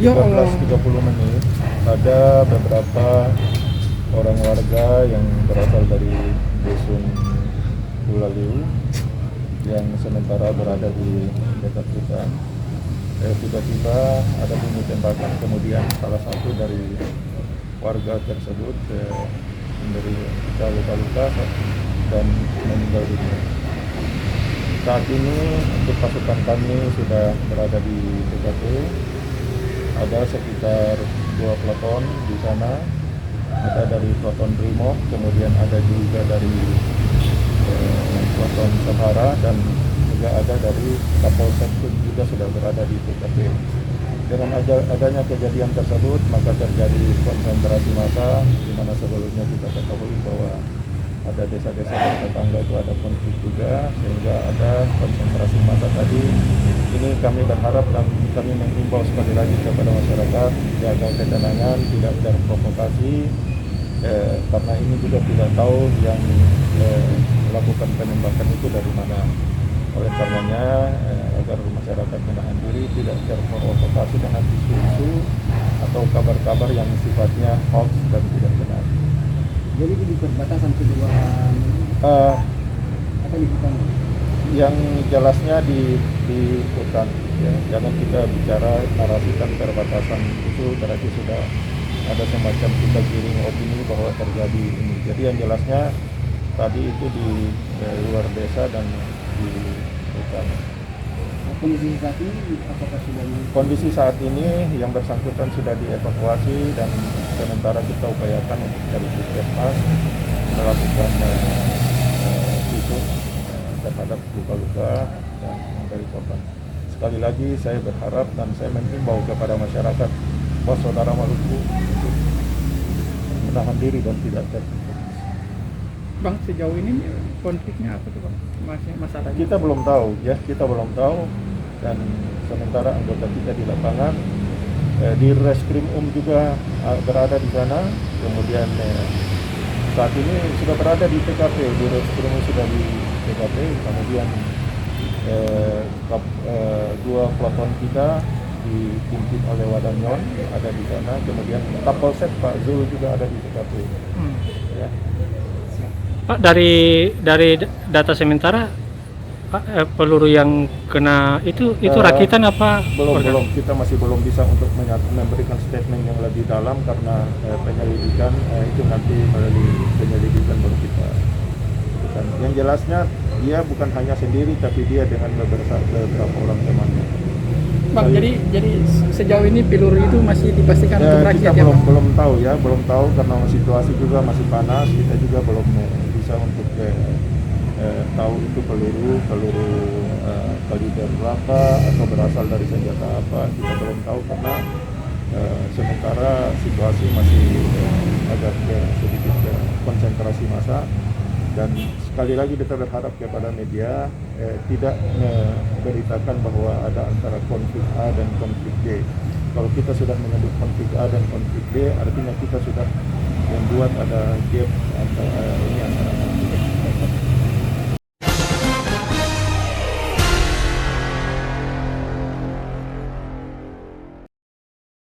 Ya Allah. 13.30 menit ada beberapa orang warga yang berasal dari dusun Bulaliu yang sementara berada di dekat hutan. Tiba-tiba ada bunyi tembakan, kemudian salah satu dari warga tersebut menderita luka-luka dan meninggal dunia. Saat ini untuk pasukan kami sudah berada di TKP, ada sekitar 2 peleton di sana, ada dari peleton Brimob, kemudian ada juga dari peleton Sabara, dan juga ada dari Kapolsek juga sudah berada di TKP. Dengan adanya kejadian tersebut, maka terjadi konsentrasi massa, di mana sebelumnya kita ketahui bahwa ada desa-desa dan tetangga itu ada konflik juga, sehingga ada konsentrasi massa tadi. Ini kami berharap dan kami mengimbau sekali lagi kepada masyarakat, jaga ketenangan, tidak terprovokasi, karena ini juga tidak tahu yang melakukan penembakan itu dari mana. Oleh karenanya agar masyarakat menahan diri, tidak terprovokasi dengan isu-isu atau kabar-kabar yang sifatnya hoax dan tidak benar. Jadi di perbatasan kedua apa di hutan? Yang jelasnya di hutan, ya. Jangan kita bicara narasikan perbatasan itu berarti sudah ada semacam kita giring opini bahwa terjadi ini. Jadi yang jelasnya tadi itu di luar desa dan di hutan. Kondisi saat ini apakah sudah Kondisi saat ini yang bersangkutan sudah dievakuasi dan sementara kita upayakan untuk dari puskesmas melakukan visum terhadap luka-luka dan dari korban. Sekali lagi saya berharap dan saya mengimbau kepada masyarakat bahwa saudara Maluku untuk menahan diri dan tidak terprovokasi. Bang, sejauh ini konfliknya apa tuh Bang? Masalahnya? Kita belum tahu ya, kita belum tahu, dan sementara anggota kita di lapangan di Reskrim juga berada di sana, kemudian saat ini sudah berada di TKP, di Reskrim sudah di TKP, kemudian 2 peleton kita dipimpin oleh Wadanyon ada di sana, kemudian Kapolsek Pak Zul juga ada di TKP. Ya. Pak, dari data sementara Pak, peluru yang kena itu rakitan apa? Belum, kita masih belum bisa untuk memberikan statement yang lebih dalam karena penyelidikan itu nanti melalui penyelidikan baru kita sebutkan. Yang jelasnya dia bukan hanya sendiri, tapi dia dengan beberapa orang temannya. Bang, jadi sejauh ini peluru itu masih dipastikan untuk rakyat kita ya Bang? belum tahu ya, belum tahu karena situasi juga masih panas, kita juga belum bisa untuk tahu itu peluru kaliber berapa atau berasal dari senjata apa, kita belum tahu karena sementara situasi masih agak sedikit konsentrasi massa. Dan sekali lagi kita berharap kepada media tidak memberitakan bahwa ada antara konflik A dan konflik B. Kalau kita sudah menyebut konflik A dan konflik B, artinya kita sudah membuat ada gap antara